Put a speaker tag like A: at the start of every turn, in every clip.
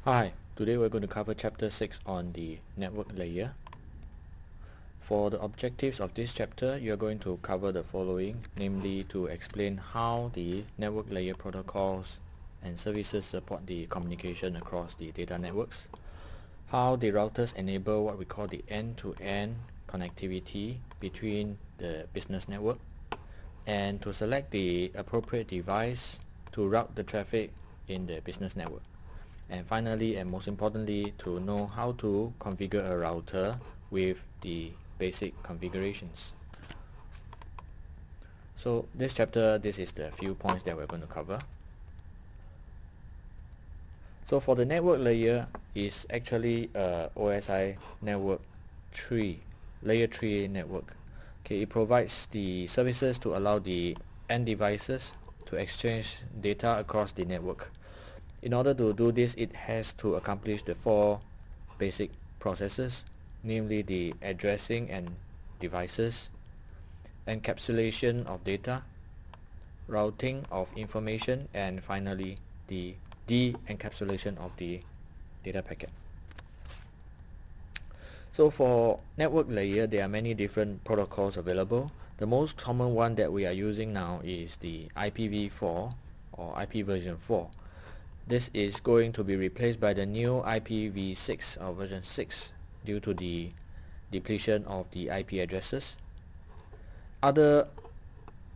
A: Hi, today we're going to cover chapter 6 on the network layer. For the objectives of this chapter, you're going to cover the following, namely to explain how the network layer protocols and services support the communication across the data networks, how the routers enable what we call the end-to-end connectivity between the business network, and to select the appropriate device to route the traffic in the business network. And finally, and most importantly, to know how to configure a router with the basic configurations. So this chapter, this is the few points that we're going to cover. So for the network layer is actually OSI network 3, layer 3 network. Okay, it provides the services to allow the end devices to exchange data across the network. In order to do this, it has to accomplish the 4 basic processes, namely the addressing and devices, encapsulation of data, routing of information, and finally the de-encapsulation of the data packet. So for network layer, there are many different protocols available. The most common one that we are using now is the IPv4 or IP version 4. This is going to be replaced by the new IPv6 or version 6 due to the depletion of the IP addresses. Other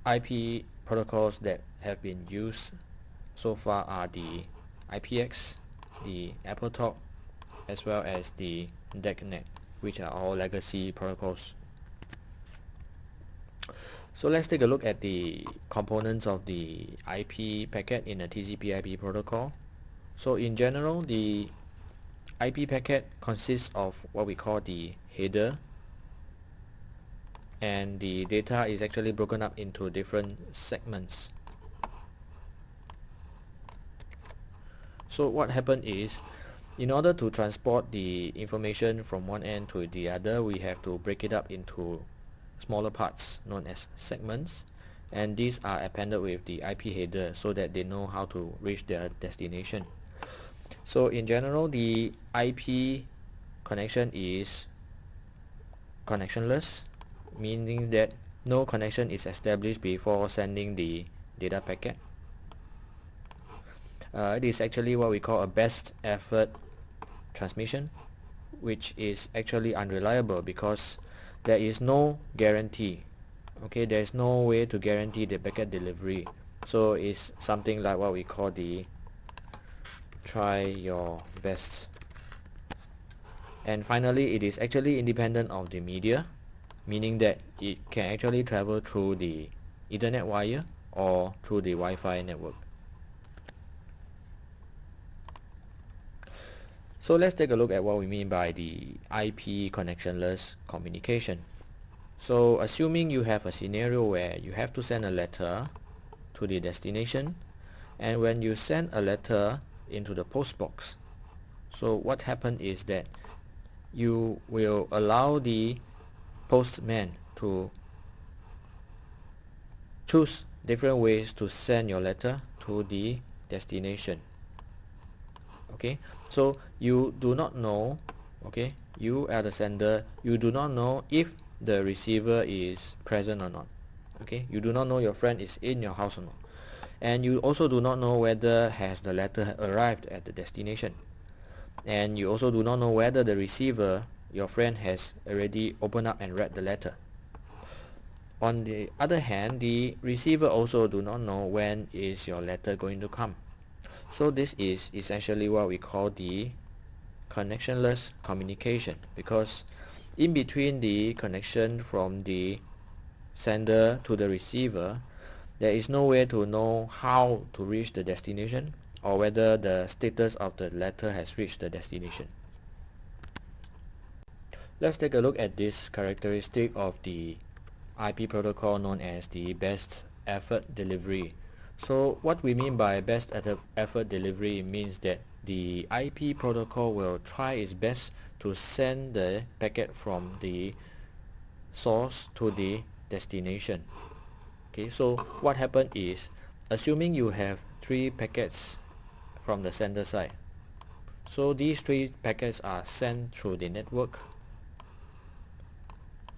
A: IP protocols that have been used so far are the IPX, the AppleTalk, as well as the DECnet, which are all legacy protocols. So let's take a look at the components of the IP packet in a TCP/IP protocol. So in general, the IP packet consists of what we call the header, and the data is actually broken up into different segments. So what happened is, in order to transport the information from one end to the other, we have to break it up into smaller parts known as segments, and these are appended with the IP header so that they know how to reach their destination. So in general, the IP connection is connectionless, meaning that no connection is established before sending the data packet. It is actually what we call a best effort transmission, which is actually unreliable because there is no guarantee. Okay, there is no way to guarantee the packet delivery. So it's something like what we call the try your best. And finally, it is actually independent of the media, meaning that it can actually travel through the Ethernet wire or through the Wi-Fi network. So let's take a look at what we mean by the IP connectionless communication. So assuming you have a scenario where you have to send a letter to the destination, and when you send a letter into the post box, so what happened is that you will allow the postman to choose different ways to send your letter to the destination. Okay, so you do not know, okay, you are the sender, you do not know if the receiver is present or not. Okay, you do not know your friend is in your house or not, and you also do not know whether has the letter arrived at the destination, and you also do not know whether the receiver, your friend, has already opened up and read the letter. On the other hand, the receiver also do not know when is your letter going to come. So this is essentially what we call the connectionless communication, because in between the connection from the sender to the receiver, there is no way to know how to reach the destination or whether the status of the letter has reached the destination. Let's take a look at this characteristic of the IP protocol known as the best effort delivery. So what we mean by best effort delivery means that the IP protocol will try its best to send the packet from the source to the destination. Okay, so what happened is, assuming you have 3 packets from the sender side, So these 3 packets are sent through the network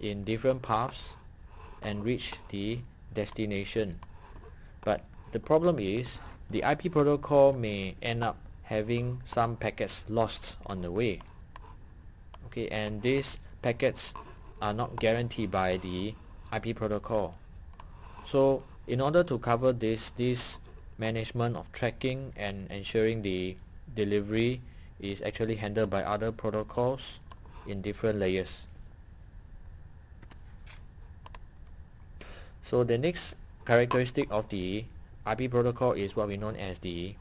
A: in different paths and reach the destination. But the problem is the IP protocol may end up having some packets lost on the way. Okay, and these packets are not guaranteed by the IP protocol. So in order to cover this management of tracking and ensuring the delivery is actually handled by other protocols in different layers. So the next characteristic of the IP protocol is what we know as the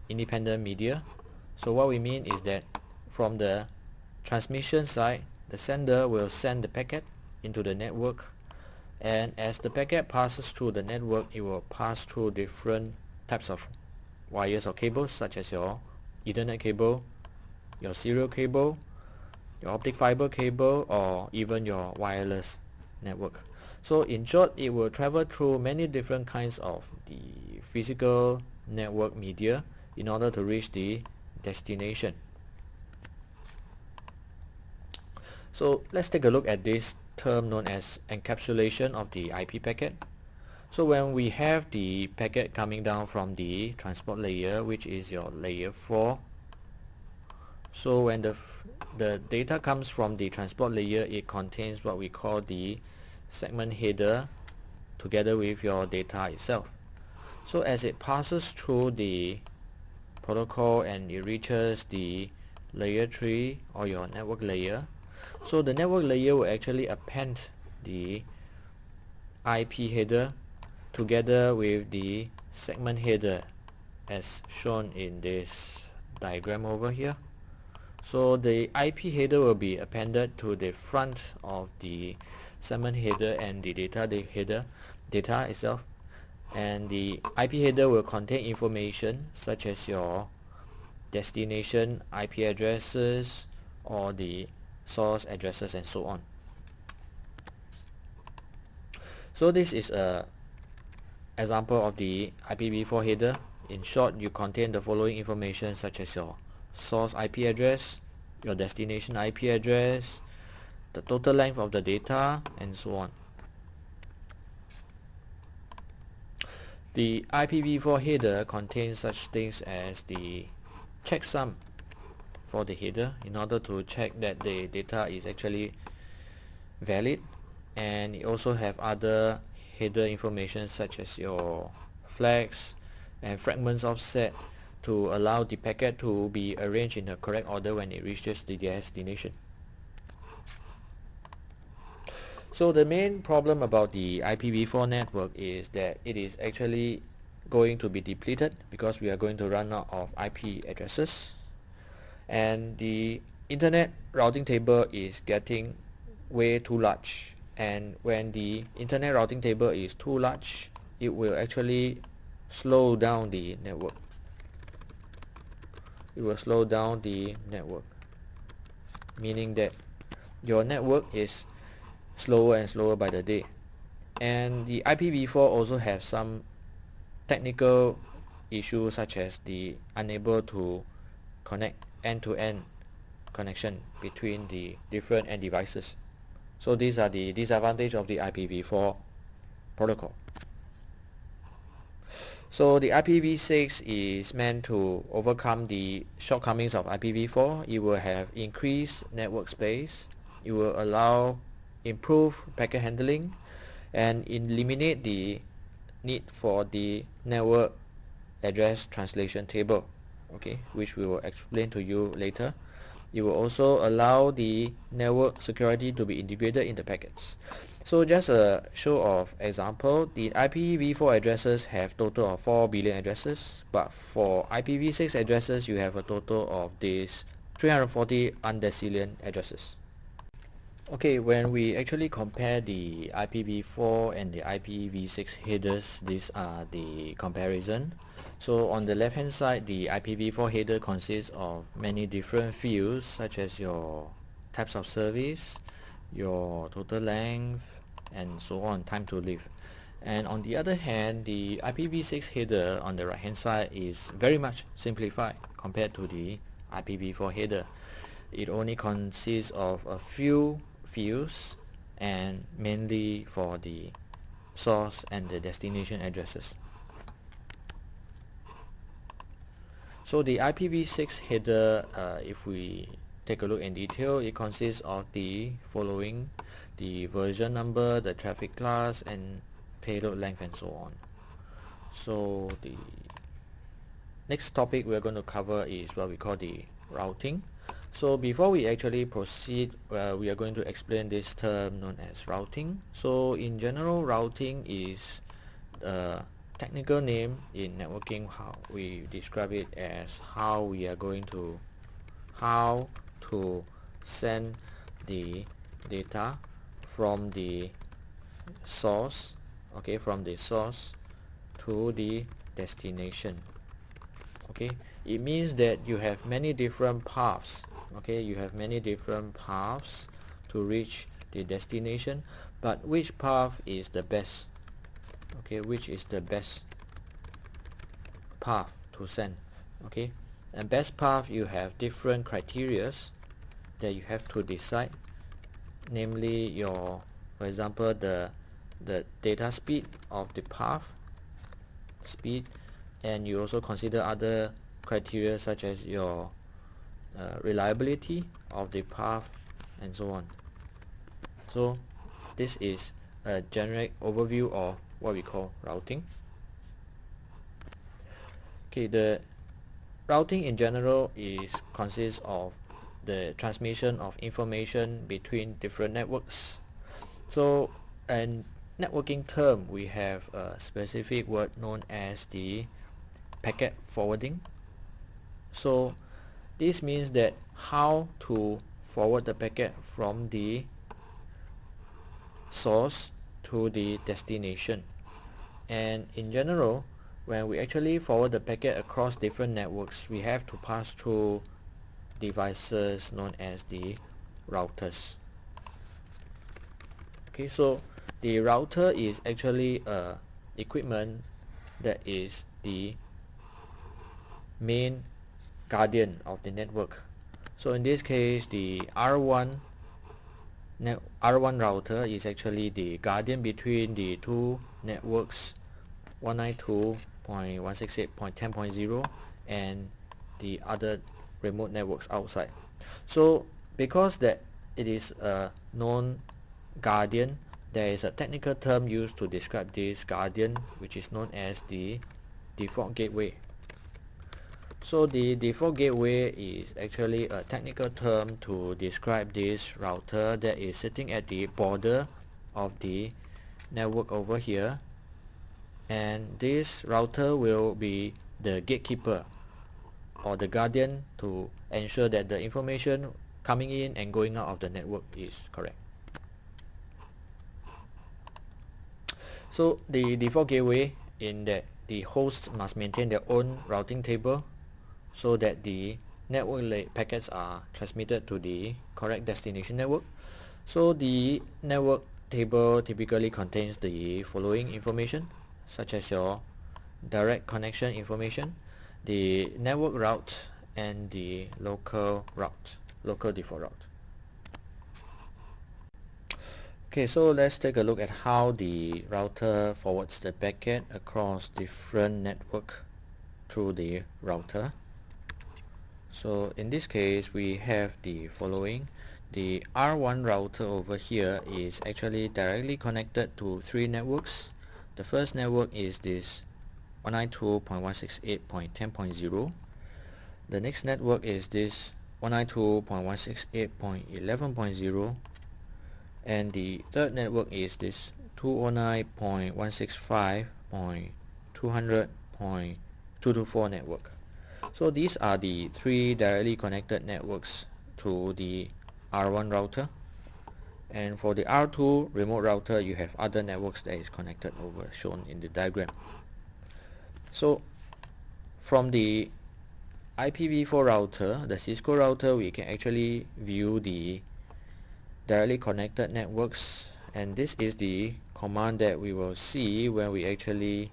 A: independent media. So what we mean is that from the transmission side, the sender will send the packet into the network, and as the packet passes through the network, it will pass through different types of wires or cables, such as your Ethernet cable, your serial cable, your optic fiber cable, or even your wireless network. So in short, it will travel through many different kinds of the physical network media in order to reach the destination. So let's take a look at this term known as encapsulation of the IP packet. So when we have the packet coming down from the transport layer, which is your layer 4, so when the data comes from the transport layer, it contains what we call the segment header together with your data itself. So as it passes through the protocol and it reaches the layer 3 or your network layer, so the network layer will actually append the IP header together with the segment header as shown in this diagram over here. So the IP header will be appended to the front of the segment header and the data itself, and the IP header will contain information such as your destination IP addresses or the source addresses and so on. So this is a example of the IPv4 header. In short, you contain the following information such as your source IP address, your destination IP address, the total length of the data, and so on. The IPv4 header contains such things as the checksum for the header in order to check that the data is actually valid, and it also have other header information such as your flags and fragments offset to allow the packet to be arranged in the correct order when it reaches the destination. So the main problem about the IPv4 network is that it is actually going to be depleted because we are going to run out of IP addresses, and the internet routing table is getting way too large, and when the internet routing table is too large, it will actually slow down the network. It will slow down the network, meaning that your network is slower and slower by the day. And the IPv4 also have some technical issues such as the unable to connect end-to-end connection between the different end devices. So these are the disadvantages of the IPv4 protocol. So the IPv6 is meant to overcome the shortcomings of IPv4. It will have increased network space, it will allow improved packet handling, and eliminate the need for the network address translation table, okay, which we will explain to you later. It will also allow the network security to be integrated in the packets. So just a show of example, the IPv4 addresses have total of 4 billion addresses, but for IPv6 addresses you have a total of these 340 undecillion addresses. Okay, when we actually compare the IPv4 and the IPv6 headers, these are the comparison. So on the left hand side, the IPv4 header consists of many different fields such as your types of service, your total length, and so on, time to live. And on the other hand, the IPv6 header on the right hand side is very much simplified compared to the IPv4 header. It only consists of a few fields and mainly for the source and the destination addresses. So the IPv6 header, if we take a look in detail, it consists of the following: the version number, the traffic class, and payload length, and so on. So the next topic we're going to cover is what we call the routing. So before we actually proceed, we are going to explain this term known as routing. So in general, routing is a technical name in networking. How we describe it as how to send the data from the source, okay, from the source to the destination. Okay, it means that you have many different paths. Okay, you have many different paths to reach the destination, but which path is the best? Okay, which is the best path to send? Okay, and best path, you have different criterias that you have to decide, namely your, for example, the data speed of the path speed, and you also consider other criteria such as your reliability of the path, and so on. So this is a generic overview of what we call routing. Okay, the routing in general consists of the transmission of information between different networks. So in networking term, we have a specific word known as the packet forwarding. So this means that how to forward the packet from the source to the destination. And in general, when we actually forward the packet across different networks, we have to pass through devices known as the routers. Okay, so the router is actually a equipment that is the main guardian of the network. So in this case, the R1 router is actually the guardian between the two networks, 192.168.10.0 and the other remote networks outside. So because that it is a known guardian, there is a technical term used to describe this guardian, which is known as the default gateway. So the default gateway is actually a technical term to describe this router that is sitting at the border of the network over here, and this router will be the gatekeeper or the guardian to ensure that the information coming in and going out of the network is correct. So the default gateway, in that the host must maintain their own routing table so that the network packets are transmitted to the correct destination network. So the network table typically contains the following information, such as your direct connection information, the network route, and the local default route. Okay, so let's take a look at how the router forwards the packet across different network through the router. So in this case, we have the following. The R1 router over here is actually directly connected to three networks. The first network is this 192.168.10.0. The next network is this 192.168.11.0, and the third network is this 209.165.200.224 network. So these are the three directly connected networks to the R1 router, and for the R2 remote router, you have other networks that is connected over, shown in the diagram. So from the IPv4 router, the Cisco router, we can actually view the directly connected networks, and this is the command that we will see when we actually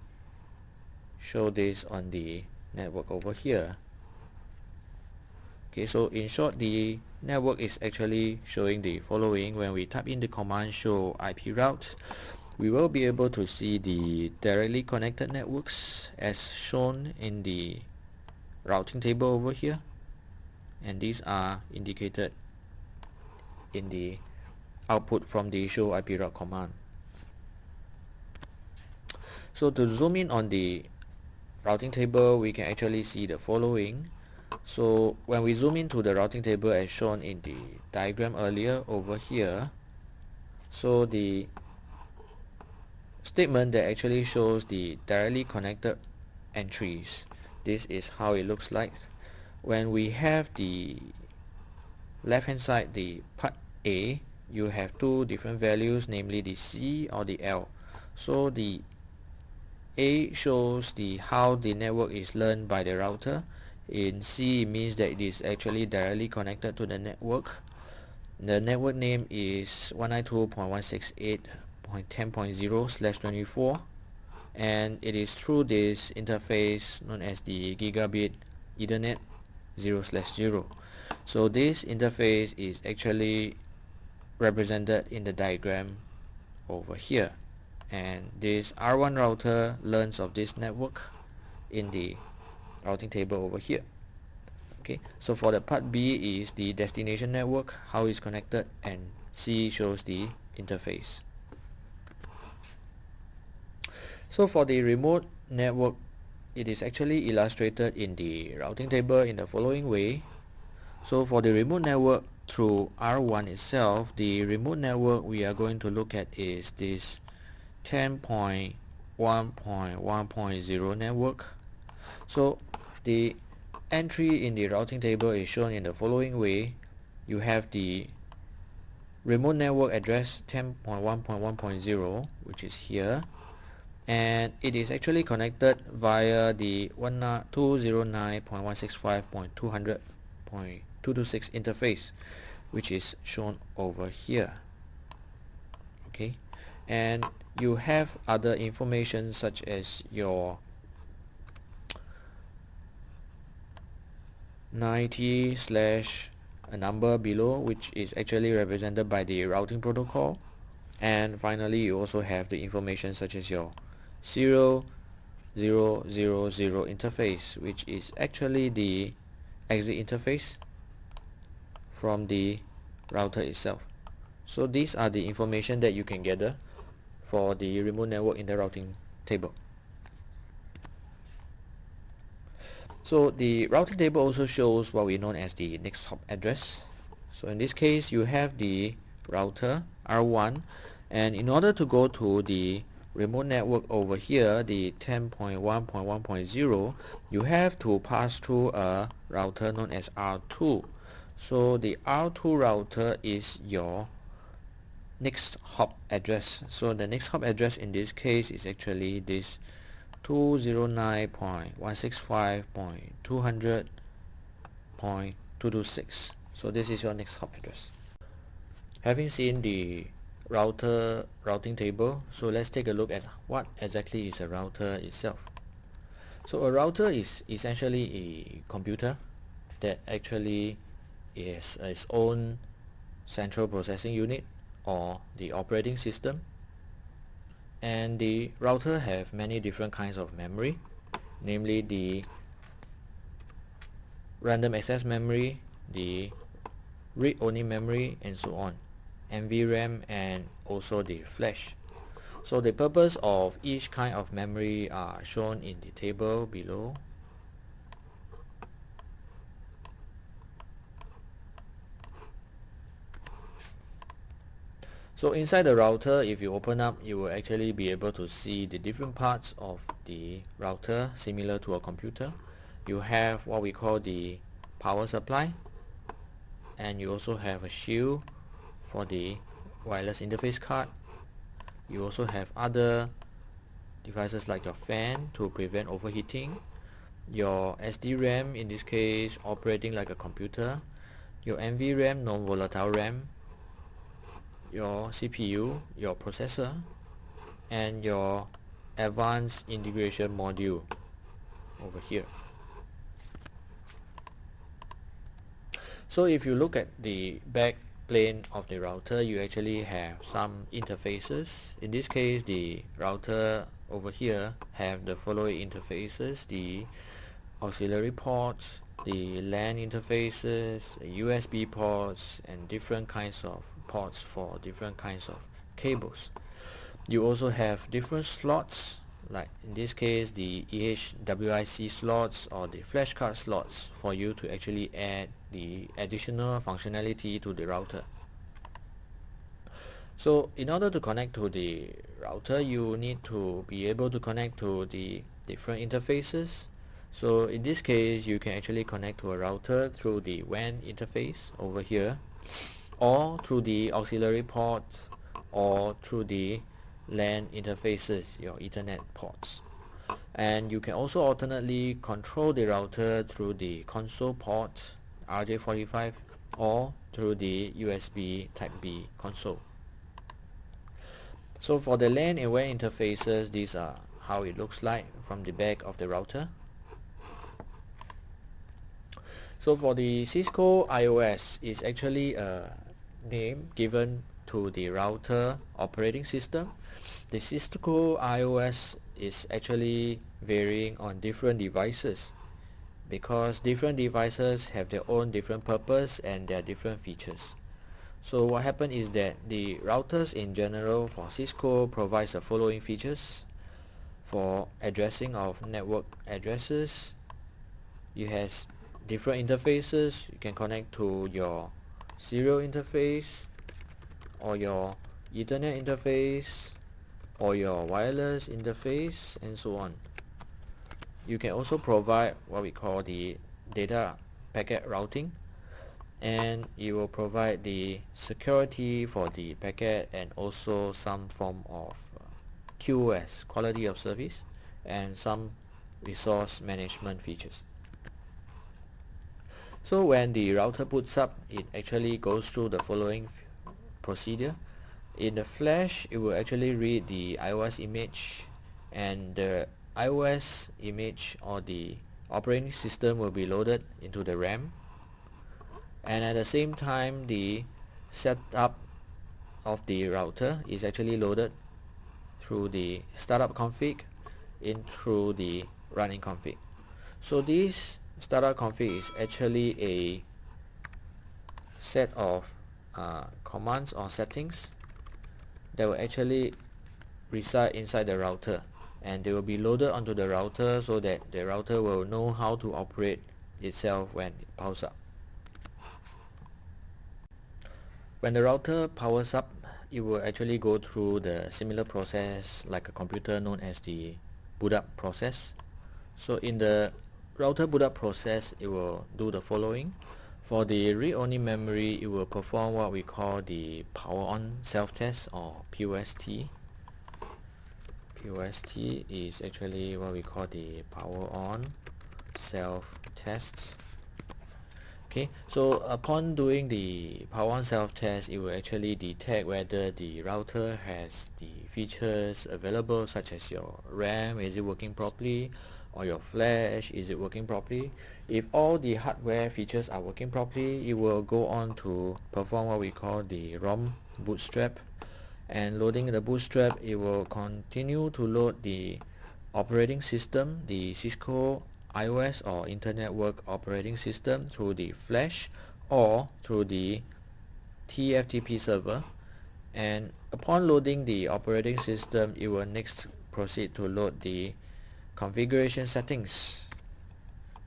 A: show this on the network over here. Okay, so in short, the network is actually showing the following. When we type in the command show IP route, we will be able to see the directly connected networks as shown in the routing table over here, and these are indicated in the output from the show IP route command. So to zoom in on the routing table, we can actually see the following. So when we zoom into the routing table as shown in the diagram earlier over here, so the statement that actually shows the directly connected entries, this is how it looks like. When we have the left hand side, the part A, you have two different values, namely the C or the L. So the A shows the how the network is learned by the router. In C, it means that it is actually directly connected to the network. The network name is 192.168.10.0/24, and it is through this interface known as the Gigabit Ethernet 0/0. So this interface is actually represented in the diagram over here, and this R1 router learns of this network in the routing table over here. Okay, so for the part B is the destination network, how it's connected, and C shows the interface. So for the remote network, it is actually illustrated in the routing table in the following way. So for the remote network through R1 itself, the remote network we are going to look at is this 10.1.1.0 network. So the entry in the routing table is shown in the following way. You have the remote network address 10.1.1.0, which is here, and it is actually connected via the 209.165.200.226 interface, which is shown over here. Okay, and you have other information such as your 90 slash a number below, which is actually represented by the routing protocol, and finally you also have the information such as your 0000 interface, which is actually the exit interface from the router itself. So these are the information that you can gather for the remote network in the routing table. So the routing table also shows what we know as the next hop address. So in this case, you have the router R1, and in order to go to the remote network over here, the 10.1.1.0, you have to pass through a router known as R2. So the R2 router is your next hop address. So the next hop address in this case is actually this 209.165.200.226. So this is your next hop address. Having seen the routing table, so let's take a look at what exactly is a router itself. So a router is essentially a computer that actually is its own central processing unit or the operating system, and the router have many different kinds of memory, namely the random access memory, the read-only memory, and so on, NVRAM, and also the flash. So the purpose of each kind of memory are shown in the table below. So inside the router, if you open up, you will actually be able to see the different parts of the router similar to a computer. You have what we call the power supply, and you also have a shield for the wireless interface card. You also have other devices like your fan to prevent overheating, your SD-RAM, in this case operating like a computer, your NVRAM, non-volatile RAM, your CPU, your processor, and your advanced integration module over here. So if you look at the back plane of the router, you actually have some interfaces. In this case, the router over here have the following interfaces: the auxiliary ports, the LAN interfaces, USB ports, and different kinds of ports for different kinds of cables. You also have different slots, like in this case the EHWIC slots or the flash card slots, for you to actually add the additional functionality to the router. So in order to connect to the router, you need to be able to connect to the different interfaces. So in this case, you can actually connect to a router through the WAN interface over here, or through the auxiliary ports, or through the LAN interfaces, your Ethernet ports. And you can also alternately control the router through the console port RJ45 or through the USB Type B console. So for the LAN and WAN interfaces, these are how it looks like from the back of the router. So for the Cisco IOS, is actually a name given to the router operating system. The Cisco IOS is actually varying on different devices, because different devices have their own different purpose and their different features. So what happened is that the routers in general for Cisco provides the following features. For addressing of network addresses, you have different interfaces. You can connect to your serial interface, or your Ethernet interface, or your wireless interface, and so on. You can also provide what we call the data packet routing, and it will provide the security for the packet, and also some form of QoS, quality of service, and some resource management features. So when the router boots up, it actually goes through the following procedure. In the flash, it will actually read the iOS image, and the iOS image or the operating system will be loaded into the RAM, and at the same time the setup of the router is actually loaded through the startup config in through the running config. So this startup config is actually a set of commands or settings that will actually reside inside the router, and they will be loaded onto the router so that the router will know how to operate itself when it powers up. When the router powers up, it will actually go through the similar process like a computer, known as the boot up process. So in the router boot up process, it will do the following. For the read-only memory, it will perform what we call the power on self-test, or POST. POST is actually what we call the power on self-tests. Okay, so upon doing the power on self-test, it will actually detect whether the router has the features available, such as your RAM, is it working properly, or your flash, is it working properly. If all the hardware features are working properly, it will go on to perform what we call the ROM bootstrap, and loading the bootstrap, it will continue to load the operating system, the Cisco iOS or Internet Work Operating System, through the flash or through the TFTP server. And upon loading the operating system, it will next proceed to load the configuration settings.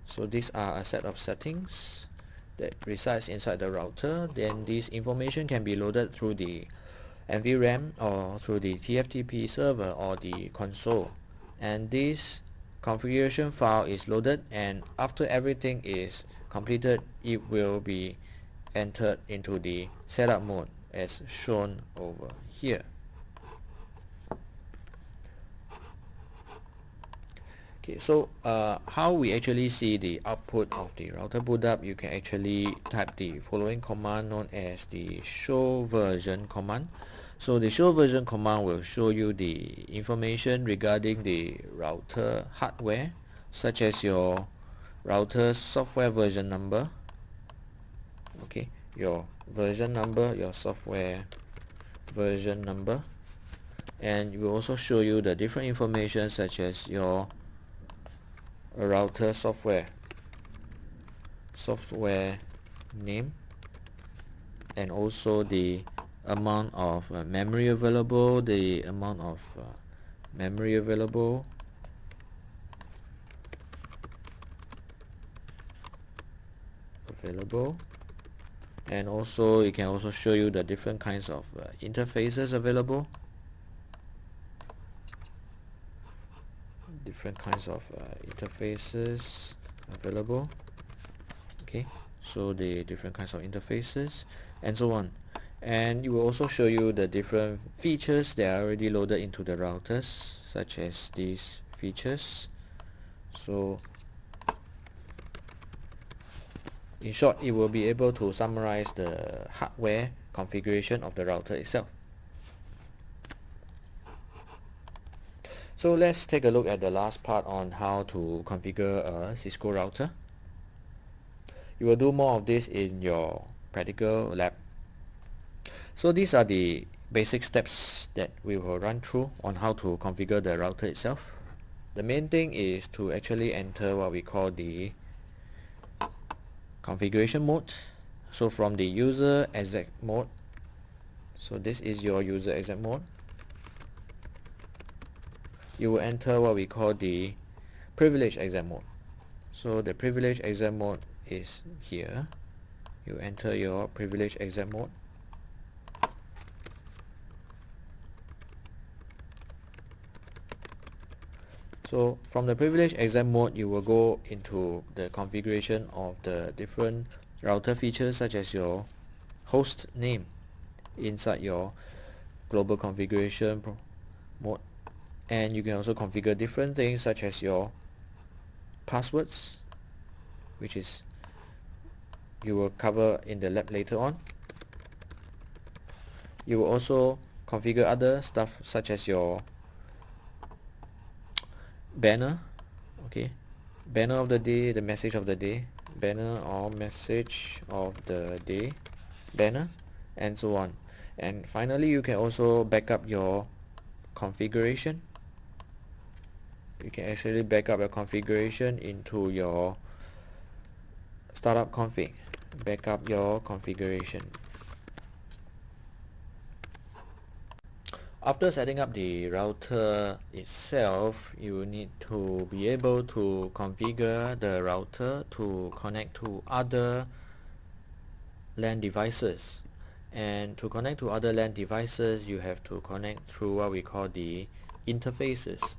A: So these are a set of settings that resides inside the router. Then this information can be loaded through the NVRAM or through the TFTP server or the console, and this configuration file is loaded, and after everything is completed, it will be entered into the setup mode as shown over here. Okay, so how we actually see the output of the router boot up, you can actually type the following command known as the show version command. So the show version command will show you the information regarding the router hardware, such as your router software version number, your version number, your software version number, and it will also show you the different information such as your router software name, and also the amount of memory available, the amount of memory available, and also it can also show you the different kinds of interfaces available, okay, so the different kinds of interfaces and so on. And it will also show you the different features that are already loaded into the routers, such as these features. So in short, it will be able to summarize the hardware configuration of the router itself. So let's take a look at the last part on how to configure a Cisco router. You will do more of this in your practical lab. So these are the basic steps that we will run through on how to configure the router itself. The main thing is to actually enter what we call the configuration mode. So from the user exec mode, so this is your user exec mode, you will enter what we call the privilege exec mode. So the privilege exec mode is here. You enter your privilege exec mode. So from the privilege exec mode, you will go into the configuration of the different router features, such as your host name inside your global configuration mode, and you can also configure different things such as your passwords, which is you will cover in the lab later on. You will also configure other stuff such as your banner, okay, banner of the day, the message of the day, banner or message of the day banner, and so on. And finally, you can also back up your configuration. You can actually back up your configuration into your startup config. Back up your configuration. After setting up the router itself, you will need to be able to configure the router to connect to other LAN devices. And to connect to other LAN devices, you have to connect through what we call the interfaces.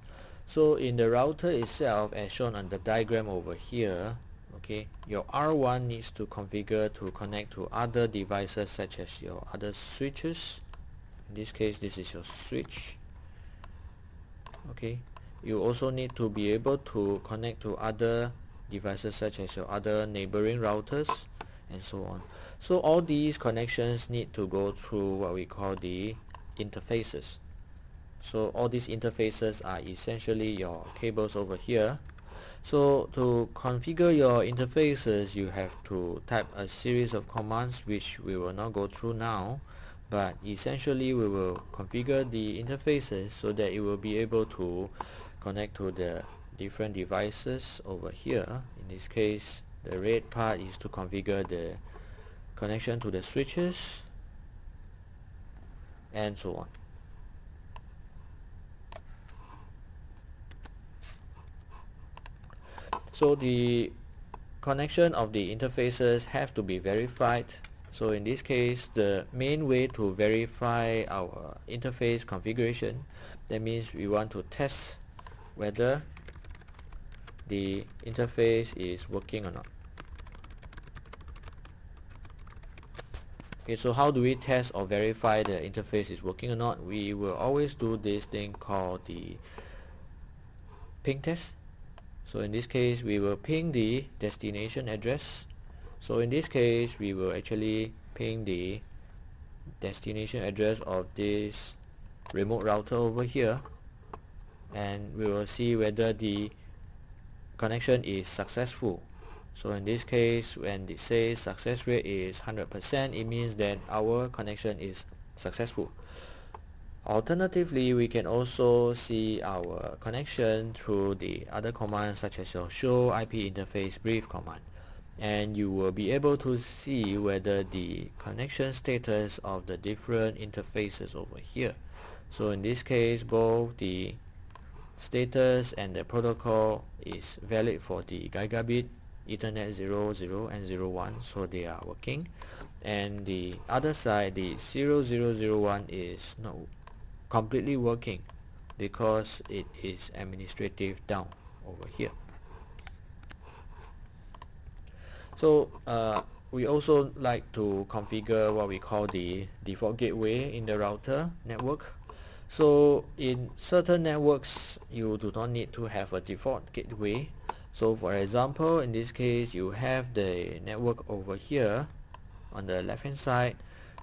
A: So in the router itself, as shown on the diagram over here, okay, your R1 needs to configure to connect to other devices such as your other switches. In this case, this is your switch, okay. You also need to be able to connect to other devices such as your other neighboring routers and so on. So all these connections need to go through what we call the interfaces. So all these interfaces are essentially your cables over here. So to configure your interfaces, you have to type a series of commands which we will not go through now, but essentially we will configure the interfaces so that it will be able to connect to the different devices over here. In this case, the red part is to configure the connection to the switches and so on. So the connection of the interfaces have to be verified. So in this case, the main way to verify our interface configuration, that means we want to test whether the interface is working or not. Okay, so how do we test or verify the interface is working or not? We will always do this thing called the ping test. So in this case, we will ping the destination address. So in this case, we will actually ping the destination address of this remote router over here, and we will see whether the connection is successful. So in this case, when it says success rate is 100%, it means that our connection is successful. Alternatively, we can also see our connection through the other commands such as your show IP interface brief command, and you will be able to see whether the connection status of the different interfaces over here. So in this case, both the status and the protocol is valid for the gigabit Ethernet 00 and 01, so they are working, and the other side, the 0001, is not completely working because it is administrative down over here. So we also like to configure what we call the default gateway in the router network. So in certain networks, you do not need to have a default gateway. So for example, in this case, you have the network over here on the left hand side.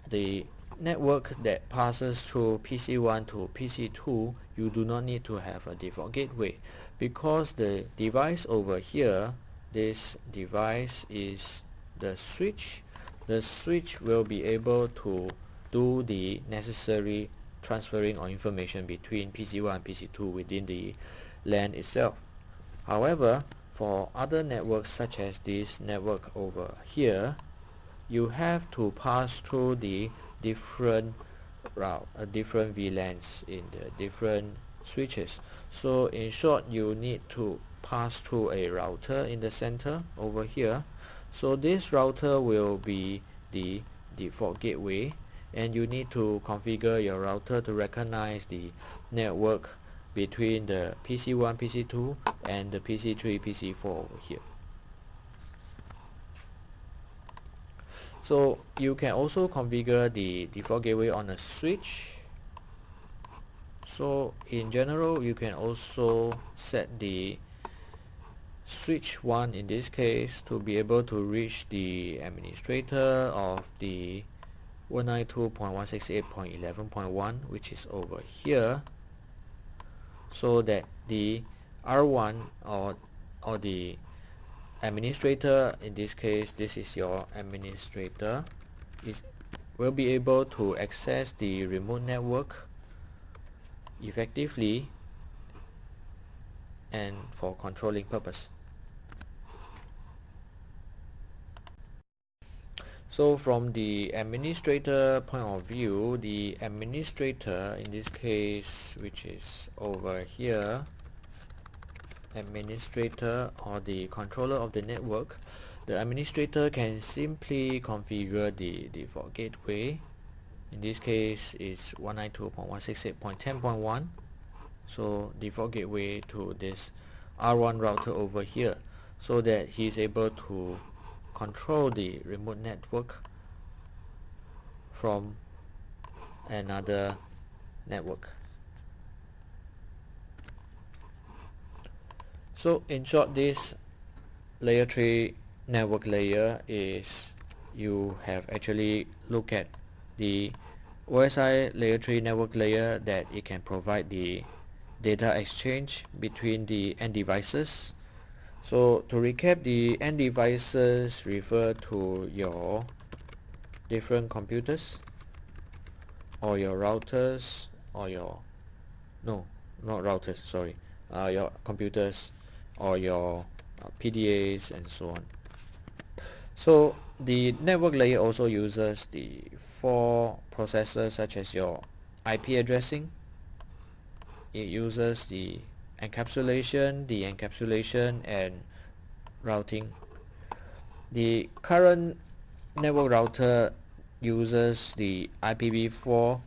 A: The network that passes through PC1 to PC2, you do not need to have a default gateway, because the device over here, this device is the switch. The switch will be able to do the necessary transferring of information between PC1 and PC2 within the LAN itself. However, for other networks such as this network over here, you have to pass through the different different VLANs in the different switches. So in short, you need to pass through a router in the center over here. So this router will be the default gateway, and you need to configure your router to recognize the network between the PC1, PC2 and the PC3, PC4 over here. So you can also configure the default gateway on a switch. So in general, you can also set the switch 1 in this case to be able to reach the administrator of the 192.168.11.1, which is over here, so that the R1 or the administrator, in this case this is your administrator, will be able to access the remote network effectively and for controlling purpose. So from the administrator point of view, the administrator in this case, which is over here, administrator or the controller of the network, the administrator can simply configure the default gateway. In this case is 192.168.10.1, so default gateway to this R1 router over here, so that he is able to control the remote network from another network. So in short, this layer 3 network layer is, you have actually looked at the OSI layer 3 network layer, that it can provide the data exchange between the end devices. So to recap, the end devices refer to your different computers or your routers or your, no, not routers, sorry, your computers or your PDAs and so on. So the network layer also uses the 4 processors such as your IP addressing. It uses the encapsulation and routing. The current network router uses the IPv4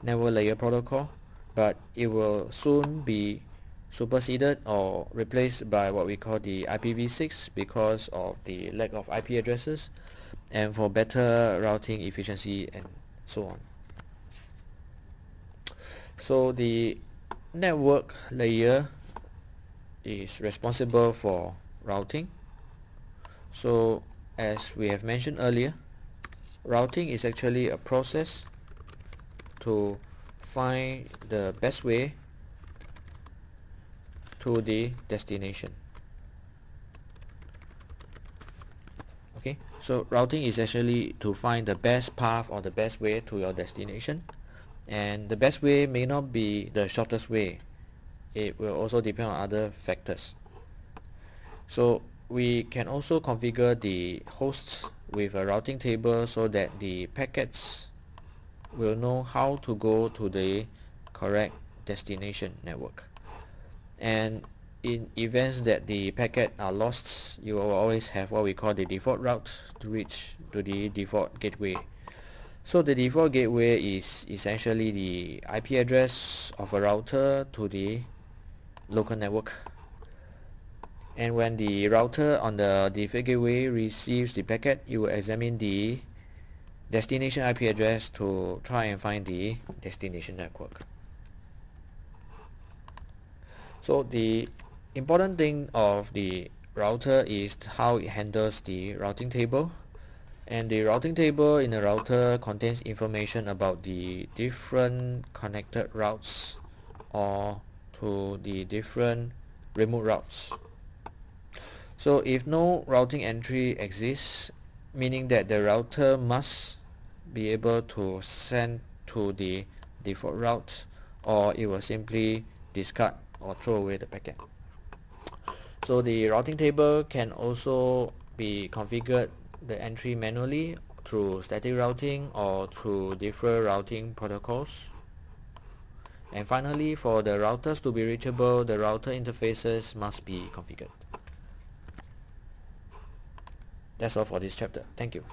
A: network layer protocol, but it will soon be superseded or replaced by what we call the IPv6 because of the lack of IP addresses and for better routing efficiency and so on. So the network layer is responsible for routing. So as we have mentioned earlier, routing is actually a process to find the best way to the destination. So routing is actually to find the best path or the best way to your destination, and the best way may not be the shortest way. It will also depend on other factors. So we can also configure the hosts with a routing table so that the packets will know how to go to the correct destination network. And in events that the packet are lost, you will always have what we call the default route to reach to the default gateway. So the default gateway is essentially the IP address of a router to the local network. And when the router on the default gateway receives the packet, you will examine the destination IP address to try and find the destination network. So the important thing of the router is how it handles the routing table. And the routing table in a router contains information about the different connected routes or to the different remote routes. So if no routing entry exists, meaning that the router must be able to send to the default route, or it will simply discard or throw away the packet. So the routing table can also be configured the entry manually through static routing or through different routing protocols. And finally, for the routers to be reachable, the router interfaces must be configured. That's all for this chapter. Thank you.